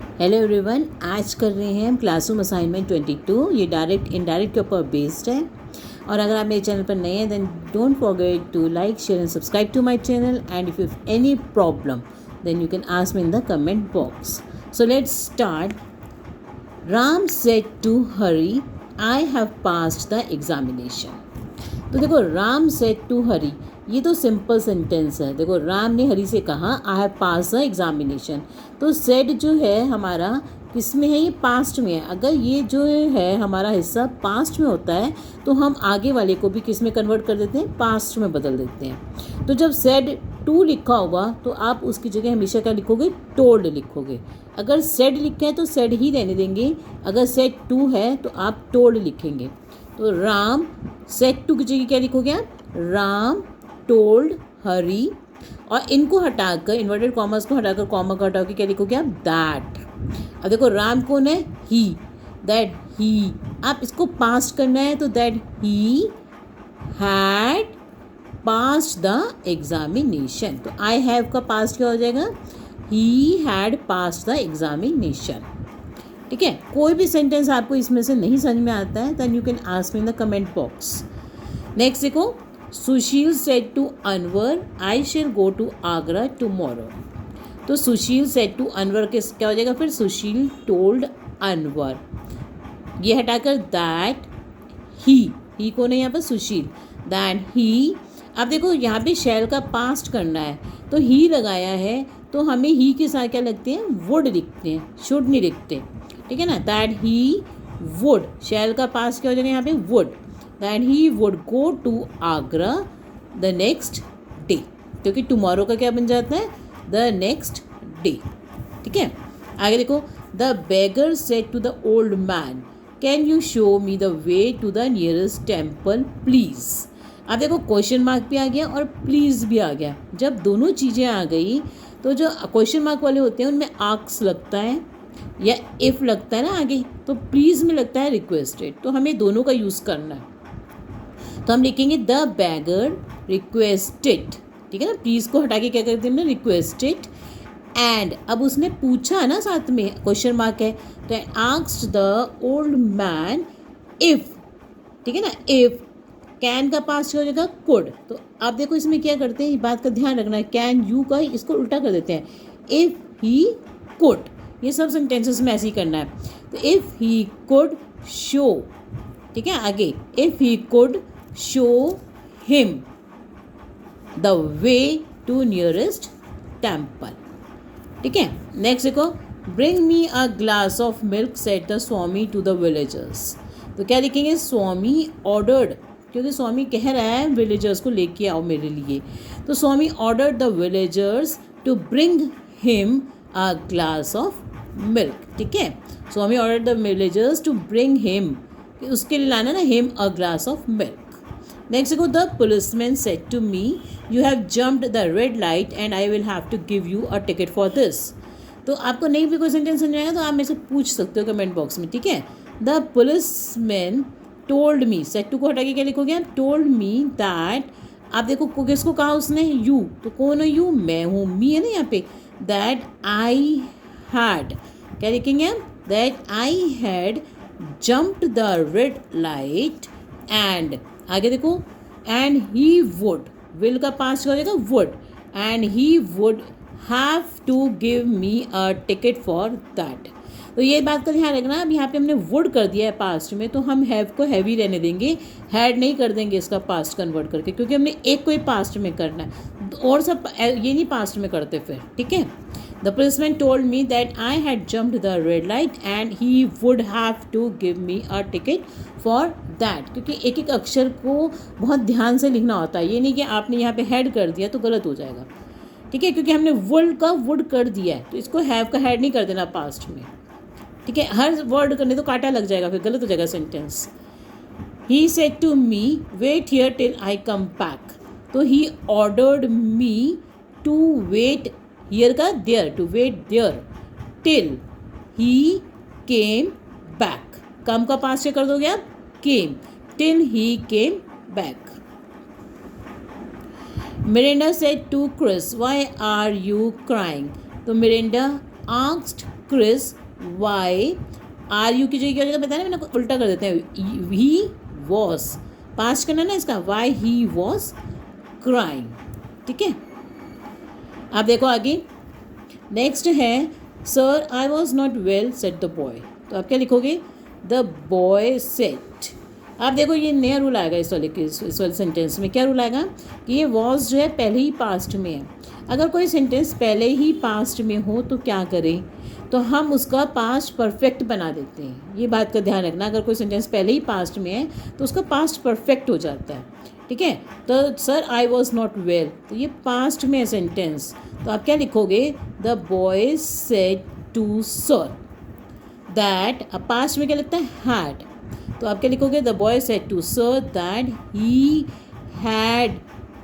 Hello everyone, आज कर रहे हैं हम क्लासरूम असाइनमेंट 22। ये डायरेक्ट इनडायरेक्ट के ऊपर बेस्ड है। और अगर आप मेरे चैनल पर नए हैं then don't forget to like, share and subscribe to my channel. And if you have any problem then you can ask me in the comment box. So let's start. Ram said to Hari, I have passed the examination. तो देखो, Ram said to हरी, ये तो simple sentence है। देखो, राम ने हरी से कहा I have pass the examination. तो सेड जो है हमारा किस में है? ये पास्ट में है। अगर ये जो है हमारा हिस्सा पास्ट में होता है तो हम आगे वाले को भी किस में कन्वर्ट कर देते हैं? पास्ट में बदल देते हैं। तो जब सेड टू लिखा होगा तो आप उसकी जगह हमेशा क्या लिखोगे? टोल्ड लिखोगे। अगर सेड लिखा है तो सेड ही रहने देंगे। अगर सेड टू है तो आप टोल्ड लिखेंगे। तो राम सेड टू की जगह क्या लिखोगे आप? राम टोल्ड हरी। और इनको हटाकर, इन्वर्टेड कॉमर्स को हटाकर, कॉमा को हटाकर क्या लिखोगे आप? दैट। अब देखो, राम कौन है? ही। दैट ही, आप इसको पास्ट करना है तो that he had passed the examination. तो आई हैव का पास्ट क्या हो जाएगा? He had passed the examination. ठीक है। कोई भी सेंटेंस आपको इसमें से नहीं समझ में आता है then you can ask me in the comment box. Next देखो, Sushil said to Anwar I shall go to Agra tomorrow. तो सुशील सेड टू अनवर के क्या हो जाएगा फिर? सुशील टोल्ड अनवर। ये हटाकर दैट ही कौन है यहाँ पर? सुशील। That he. अब देखो, यहाँ पे शैल का पास्ट करना है तो ही लगाया है तो हमें ही के साथ क्या लगते हैं? वुड लिखते हैं, शुड नहीं लिखते। ठीक है ना। दैट ही वुड, शैल का पास्ट क्या हो जाएगा यहाँ पे? Would. That he would go to Agra the next day, क्योंकि टुमारो का क्या बन जाता है? The next day. ठीक है। आगे देखो, the beggar said to the old man can you show me the way to the nearest temple please. अब देखो, क्वेश्चन मार्क भी आ गया और प्लीज़ भी आ गया। जब दोनों चीज़ें आ गई तो जो क्वेश्चन मार्क वाले होते हैं उनमें आस्क लगता है या इफ़ लगता है ना आगे, तो प्लीज़ में लगता है रिक्वेस्टेड। तो हमें दोनों का यूज़ करना है। तो हम लिखेंगे द बैगर रिक्वेस्टेड। ठीक है ना। प्लीज़ को हटा के क्या करते हैं? रिक्वेस्टेड। एंड अब उसने पूछा ना, साथ में क्वेश्चन मार्क है, तो asked the old man if. ठीक है ना। इफ़, कैन का पास हो जाएगा कुड। तो आप देखो इसमें क्या करते हैं, इस बात का ध्यान रखना है। कैन यू का इसको उल्टा कर देते हैं, इफ़ ही कुड। ये सब सेंटेंसेस में ऐसे ही करना है। तो इफ़ ही कुड शो। ठीक है। आगे, if he could show him the way to nearest temple. ठीक है। नेक्स्ट देखो, bring me a glass of milk said the swami to the villagers. तो क्या लिखेंगे? स्वामी ऑर्डर्ड, क्योंकि स्वामी कह रहा है विलेजर्स को लेके आओ मेरे लिए। तो Swami ordered the villagers to bring him a glass of milk. ठीक है। Swami ordered the villagers to bring him, उसके लिए लाना ना, him a glass of milk. Next देखो, the policeman said to me you have jumped the red light and I will have to give you a ticket for this. तो आपको नहीं भी कोई सेंटेंस समझ आएगा तो आप मेरे से पूछ सकते हो कमेंट बॉक्स में। ठीक है। The policeman told me, said to को हटा के क्या लिखोगे आप? Told me that. आप देखो किसको कहा उसने? यू। तो कौन है यू? मैं हूँ। मी है ना यहाँ पे। दैट आई हैड, क्या लिखेंगे आप? That I had jumped the red light and, आगे देखो, एंड ही वुड, विल का पास्ट हो जाएगा would, and he would have to give me a ticket for that. तो ये बात का ध्यान रखना। अब यहाँ पे हमने वुड कर दिया है पास्ट में तो हम हैव को हैवी रहने देंगे, हैड नहीं कर देंगे इसका पास्ट कन्वर्ट करके, क्योंकि हमने एक को ही पास्ट में करना है और सब ये नहीं पास्ट में करते फिर। ठीक है। The policeman told me that I had jumped the red light and he would have to give me a ticket for that. क्योंकि एक एक अक्षर को बहुत ध्यान से लिखना होता है। ये नहीं कि आपने यहाँ पे हैड कर दिया तो गलत हो जाएगा। ठीक है। क्योंकि हमने वुड का वुड कर दिया है तो इसको हैव का हैड नहीं कर देना पास्ट में। ठीक है। हर वर्ड करने तो कांटा लग जाएगा, फिर गलत हो जाएगा sentence. He said to me wait here till I come back. तो he ordered me to wait here का there, to wait there till he came back. Come का पास से कर दोगे आप? Came. Till he came back. Miranda said to Chris why are you crying. तो Miranda asked Chris why are you की जगह क्या हो जाएगा बताया ना, मैंने उल्टा कर देते हैं, ही वॉज पास्ट करना ना इसका, वाई ही वॉज क्राइंग। ठीक है, आप देखो आगे नेक्स्ट है sir I was not well said the boy. तो आप क्या लिखोगे, द बॉय सेड। आप देखो ये नया रूल आएगा इस वाले सेंटेंस में। क्या रूल आएगा कि ये वॉज जो है पहले ही पास्ट में है। अगर कोई सेंटेंस पहले ही पास्ट में हो तो क्या करें, तो हम उसका पास्ट परफेक्ट बना देते हैं। ये बात का ध्यान रखना, अगर कोई सेंटेंस पहले ही पास्ट में है तो उसका पास्ट परफेक्ट हो जाता है। ठीक है, तो sir I was not well, तो ये पास्ट में है सेंटेंस, तो आप क्या लिखोगे, the boy said to sir that. अब पास्ट में क्या लगता है, हैड, तो आप क्या लिखोगे, the boy said to sir that he had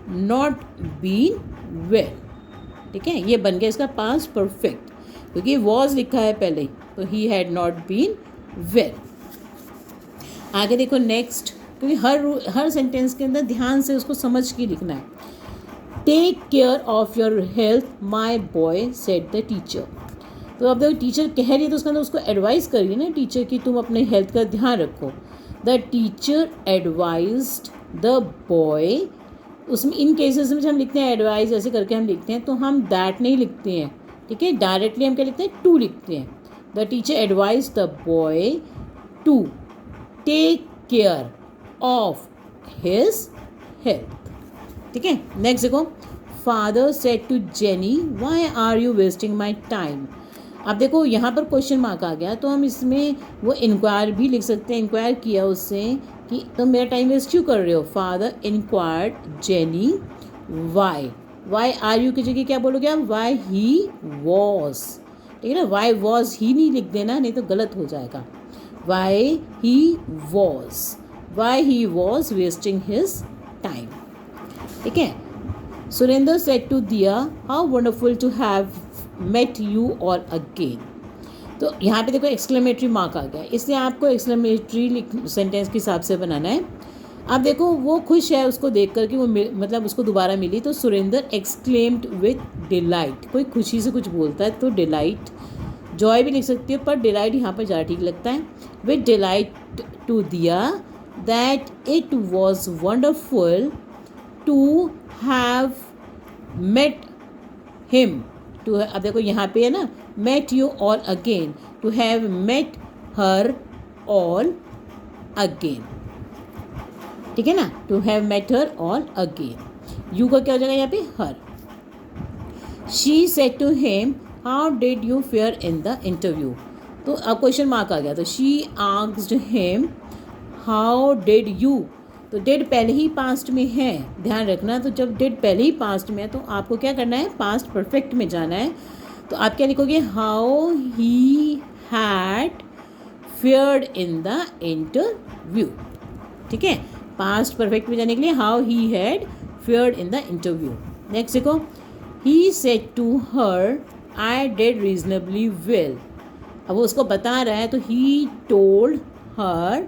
not been well. ठीक है, ये बन गया इसका पास्ट परफेक्ट, क्योंकि वॉज लिखा है पहले, तो he had not been well. आगे देखो नेक्स्ट, क्योंकि हर सेंटेंस के अंदर ध्यान से उसको समझ के लिखना है। Take care of your health my boy said the teacher. तो अब देखो टीचर कह रही है तो उसके अंदर उसको एडवाइस करिए ना टीचर की, तुम अपने हेल्थ का ध्यान रखो। The teacher advised the boy, उसमें इन केसेस में जब हम लिखते हैं एडवाइस ऐसे करके हम लिखते हैं तो हम दैट नहीं लिखते हैं। ठीक है, डायरेक्टली हम क्या लिखते हैं, टू लिखते हैं। The teacher advise the boy to take care of his health. ठीक है, नेक्स्ट देखो, father said to Jenny why are you wasting my time. अब देखो यहाँ पर क्वेश्चन मार्क आ गया, तो हम इसमें वो इंक्वायर भी लिख सकते हैं। इंक्वायर किया उससे कि तुम मेरा टाइम वेस्ट क्यों कर रहे हो। Father inquired Jenny why, why are you की जगह क्या बोलोगे आप, वाई ही वॉज। ठीक है ना, वाई वॉज ही नहीं लिख देना, नहीं तो गलत हो जाएगा। Why he was wasting his time. ठीक है, Surendra said to Diya how wonderful to have met you all again. तो यहाँ पे देखो एक्सक्लेमेटरी मार्क आ गया, इसलिए आपको एक्सक्लेमेटरी सेंटेंस के हिसाब से बनाना है। अब देखो वो खुश है उसको देख कर कि वो मतलब उसको दोबारा मिली, तो सुरेंद्र एक्सक्लेम्ड विथ डिलाइट। कोई खुशी से कुछ बोलता है तो डिलाइट, जॉय भी लिख सकती है पर डिलाइट यहाँ पर ज़्यादा ठीक लगता है। विथ डिलाइट टू दिया that it was wonderful to have met him. To, अब देखो यहाँ पे है ना, met you all again, to have met her all again. ठीक है ना, to have met her all again. You का क्या हो जाएगा यहाँ पे, her. She said to him how did you fare in the interview. तो अब क्वेश्चन मार्क आ गया, तो she asked him how did you. तो डिड पहले ही पास्ट में है, ध्यान रखना। तो जब डिड पहले ही पास्ट में है तो आपको क्या करना है, पास्ट परफेक्ट में जाना है। तो आप क्या लिखोगे, how he had fared in the interview. ठीक है, पास्ट परफेक्ट में जाने के लिए how he had fared in the interview. Next देखो, he said to her I did reasonably well. अब वो उसको बता रहा है, तो he told her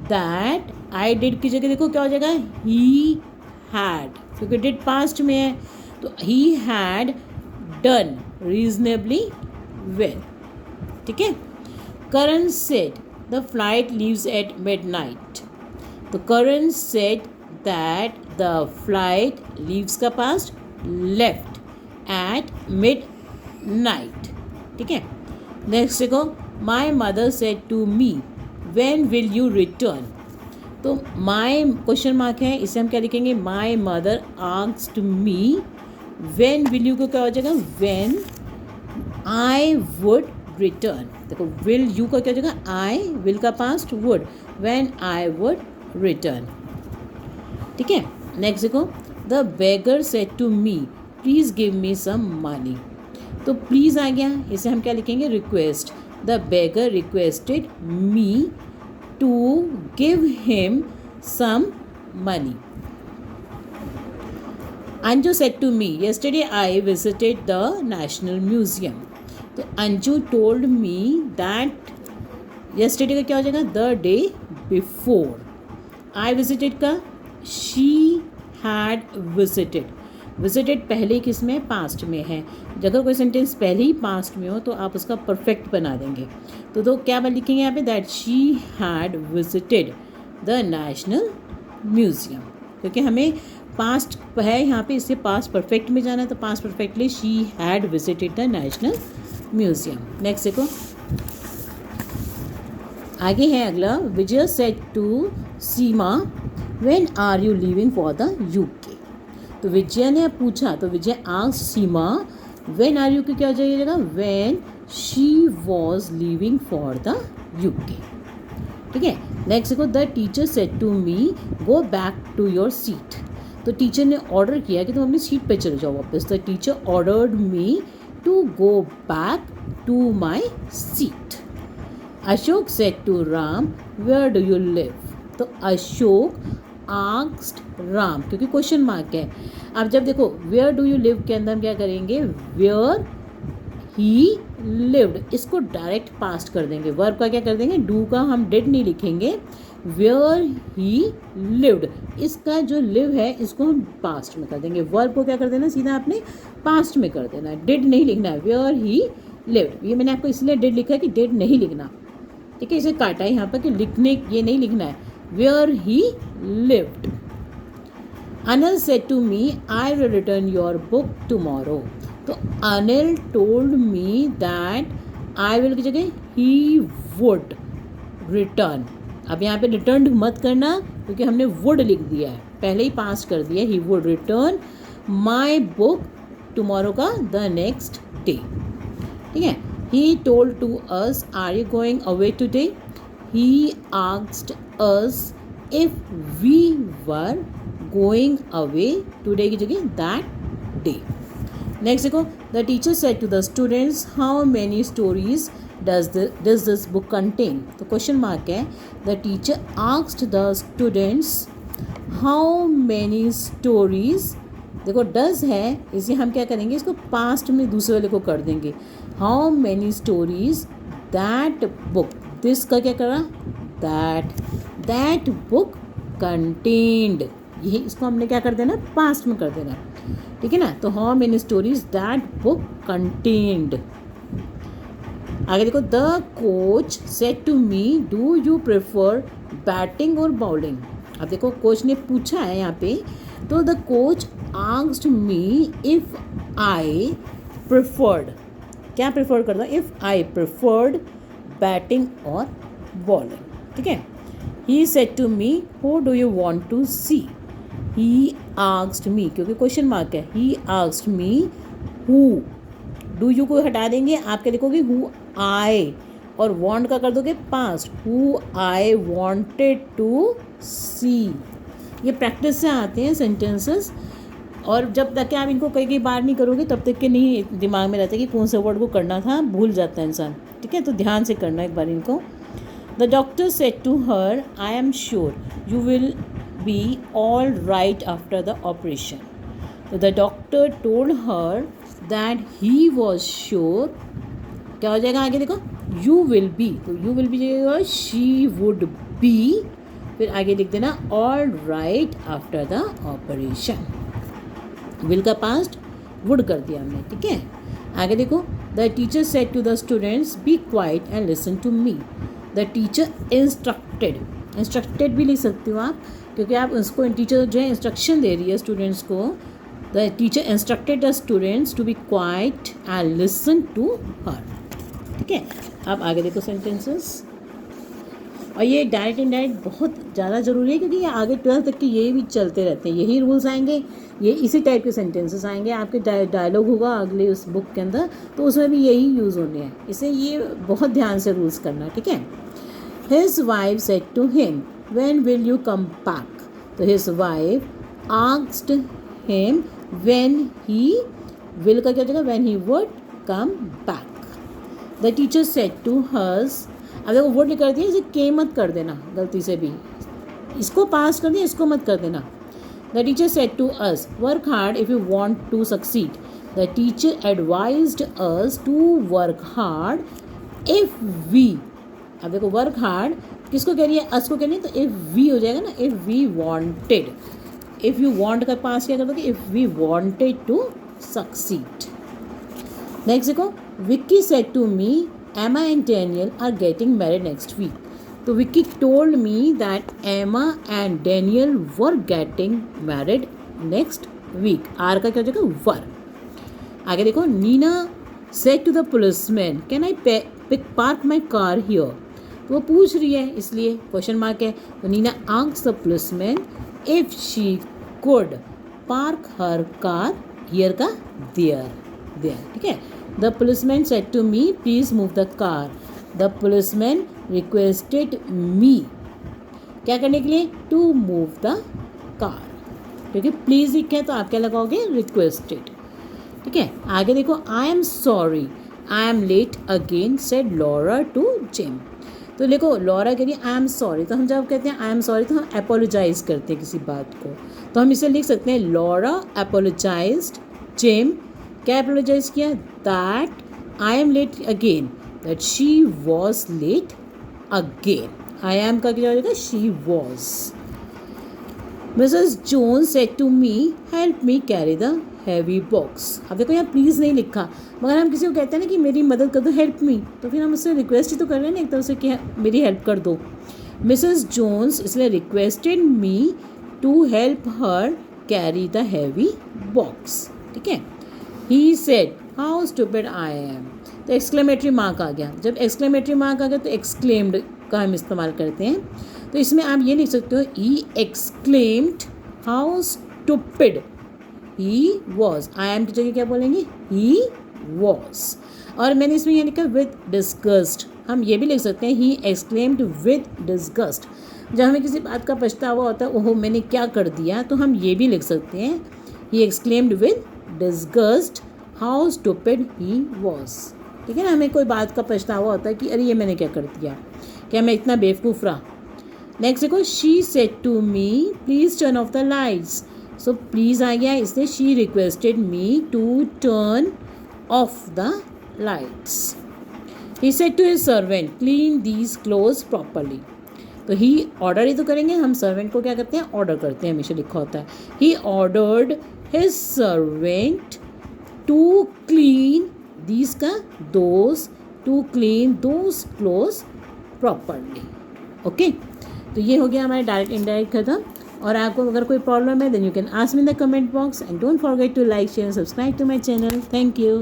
that, I did की जगह देखो क्या हो जाएगा, ही हैड, क्योंकि डिड पास्ट में है तो he had done reasonably well. ठीक है, करण said the flight leaves at midnight. तो Karan said that the flight leaves का पास्ट लेफ्ट एट मिडनाइट। ठीक है, नेक्स्ट देखो, my mother said to me when will you return. तो माई क्वेश्चन मार्क है, इसे हम क्या लिखेंगे, my mother asked me when will you को क्या हो जाएगा, व्हेन आई वुड रिटर्न। देखो विल यू का क्या हो जाएगा, आई, विल का past would, when I would return. ठीक है, नेक्स्ट देखो, the beggar said to me please give me some money. तो प्लीज़ आ गया, इसे हम क्या लिखेंगे, request. The beggar requested me to give him some money. Anju said to me, yesterday I visited the National Museum. तो Anju told me that yesterday का क्या हो जाएगा, the day before. I visited का she had visited. विजिटेड पहले किस में, past में है। अगर कोई सेंटेंस पहले ही पास्ट में हो तो आप उसका परफेक्ट बना देंगे। तो क्या लिखेंगे यहाँ पे, that she had visited the national museum, क्योंकि हमें पास्ट है यहाँ पे, इससे पास्ट परफेक्ट में जाना है, तो past perfectly she had visited the national museum. Next देखो, आगे है अगला, Vijay said to Seema when are you leaving for the UK. तो विजय ने पूछा, तो Vijay asked Seema when are you की क्या हो जाएगा, when she was leaving for the UK. ठीक है, नेक्स्ट देखो, the teacher said to me go back to your seat. तो टीचर ने ऑर्डर किया कि तुम अपनी सीट पे चले जाओ वापस। The teacher ordered me to go back to my seat. Ashok said to Ram where do you live. तो अशोक आस्क्ड राम, क्योंकि क्वेश्चन मार्क है। अब जब देखो वेयर डू यू लिव के अंदर हम क्या करेंगे, वेयर ही लिव्ड, इसको डायरेक्ट पास्ट कर देंगे। वर्ब का क्या कर देंगे, डू का हम डिड नहीं लिखेंगे, वेयर ही लिव्ड, इसका जो लिव है इसको हम पास्ट में कर देंगे। वर्ब को क्या कर देना, सीधा आपने पास्ट में कर देना है, डिड नहीं लिखना है, वेयर ही लिव्ड। ये मैंने आपको इसलिए डिड लिखा है कि डिड नहीं लिखना, ठीक है, इसे काटा है यहाँ पर कि लिखने ये नहीं लिखना है, where he lived. Anil said to me I will return your book tomorrow. तो Anil told me that I will की जगह ही वुड रिटर्न। अब यहाँ पे रिटर्न मत करना क्योंकि हमने वुड लिख दिया है, पहले ही पास कर दिया, he would return my book tomorrow का द नेक्स्ट डे। ठीक है, he told to us are you going away today. He asked us if we were going away today की जगह दैट डे। नेक्स्ट देखो, the teacher said to the students how many stories does this book contain। तो question mark है, the teacher asked the students how many stories. देखो does है, इसे हम क्या करेंगे, इसको पास्ट में दूसरे वाले को कर देंगे, how many stories that book, this का क्या करा, दैट बुक कंटेन्ड, यही इसको हमने क्या कर देना, पास्ट में कर देना, ठीक है ना। तो how many stories that book contained. आगे देखो, the coach said to me do you prefer batting और बॉलिंग। अब देखो कोच ने पूछा है यहाँ पे, तो the coach asked me if I preferred, क्या प्रेफर करता, इफ आई प्रेफर्ड बैटिंग और बॉलिंग। ठीक है, he said to me who do you want to see. He asked me, क्योंकि क्वेश्चन मार्क है, he asked me who, do you को हटा देंगे, आप क्या लिखोगे, हु आई, और वांट का कर दोगे past, who I wanted to see. ये प्रैक्टिस से आते हैं सेंटेंसेस, और जब तक आप इनको कई बार नहीं करोगे तब तक के नहीं दिमाग में रहता है कि कौन सा वर्ड को करना था, भूल जाता है इंसान। ठीक है, तो ध्यान से करना एक बार इनको। The doctor said to her I am sure you will be all right after the operation. तो the doctor told her that he was sure, क्या हो जाएगा आगे देखो, यू विल बी, तो यू विल बी जाएगा शी वुड बी, फिर आगे लिख देना all right after the operation. Will का पास्ट वुड कर दिया हमने। ठीक है, आगे देखो, the teacher said to the students be quiet and listen to me. The teacher instructed भी लिख सकते हो आप, क्योंकि आप उसको टीचर जो है इंस्ट्रक्शन दे रही है स्टूडेंट्स को। The teacher instructed the students to be quiet and listen to her. ठीक है, अब आगे देखो सेंटेंसेस, और ये डायरेक्ट इनडायरेक्ट बहुत ज़्यादा ज़रूरी है, क्योंकि ये आगे 12th तक के ये भी चलते रहते हैं, यही रूल्स आएंगे, ये इसी टाइप के सेंटेंसेस आएंगे आपके, डायलॉग होगा अगले उस बुक के अंदर, तो उसमें भी यही यूज़ होने हैं, इसे ये बहुत ध्यान से रूल्स करना। ठीक है, his wife said to him when will you come back. तो his wife asked him when he will का क्या जगह, when he would come back. The teacher said to hers, अब देखो वुड कर दिया, इसे के मत कर देना गलती से भी, इसको पास कर दिया, इसको मत कर देना। The teacher said to us work hard if you want to succeed. The teacher advised us to work hard if we, अब देखो वर्क हार्ड किसको कह रही है, अस को कह रही है, तो इफ़ वी हो जाएगा ना, if we wanted if you want का पास क्या कर दोगे, if we wanted to succeed. Next देखो, Vicky said to me Emma and Daniel are getting married next week. तो Vicky told me that Emma and Daniel were getting married next week. Are का क्या हो जाएगा, were. आगे देखो, Nina said to the policeman can I park my car here. तो वो पूछ रही है, इसलिए क्वेश्चन मार्क है। तो Nina asks the policeman if she could park her car here का देयर, ठीक है। The policeman said to me please move the car. The policeman requested me क्या करने के लिए, टू मूव द कार, क्योंकि प्लीज लिखा है तो आप क्या लगाओगे, रिक्वेस्टेड, ठीक है। आगे देखो, I am sorry I am late again said Laura to Jim. तो देखो, लॉरा कह रही है आई एम सॉरी, तो हम जब कहते हैं आई एम सॉरी तो हम अपोलोजाइज करते हैं किसी बात को, तो हम इसे लिख सकते हैं लॉरा अपोलोजाइज्ड जिम। क्या अपोलोजाइज किया, that I am late again, that she was late again. I am का क्या हो जाएगा, she was. Mrs Jones said to me help me carry the heavy box. अब देखो यहाँ प्लीज़ नहीं लिखा, मगर हम किसी को कहते हैं ना कि मेरी मदद कर दो, हेल्प मी, तो फिर हम उससे रिक्वेस्ट ही तो कर रहे हैं ना एक तरह से कि मेरी हेल्प कर दो। मिसेस जोन्स इसलिए requested me to help her carry the heavy box, ठीक है। He said how stupid I am. तो एक्सक्लेमेटरी मार्क आ गया। जब एक्सक्लेमेटरी मार्क आ गया तो एक्सक्लेम्ड का हम इस्तेमाल करते हैं। तो इसमें आप ये लिख सकते हो, he exclaimed how stupid he was. I am की जगह क्या बोलेंगे, ही वॉज। और मैंने इसमें यह लिखा विद डिस्गस्ट, हम ये भी लिख सकते हैं ही एक्सक्लेम्ड विद डिस्गस्ट। जब हमें किसी बात का पछतावा होता है, ओहो मैंने क्या कर दिया, तो हम ये भी लिख सकते हैं he exclaimed with disgust how stupid he was, ठीक है ना। हमें कोई बात का पछतावा होता है कि अरे ये मैंने क्या कर दिया, क्या मैं इतना बेवकूफ़ रहा। नेक्स्ट देखो, she said to me please turn off the lights. So please आ गया, इसलिए she requested me to turn off the lights. He said to his servant clean these clothes properly. तो ही ऑर्डर ही तो करेंगे, हम servant को क्या करते हैं, ऑर्डर करते हैं, हमेशा लिखा होता है। He ordered his servant to clean these का those, to clean those clothes properly, okay. तो ये हो गया हमारे डायरेक्ट इनडायरेक्ट खत्म। और आपको अगर कोई प्रॉब्लम है then you can ask me in the comment box and don't forget to like share subscribe to my channel. Thank you.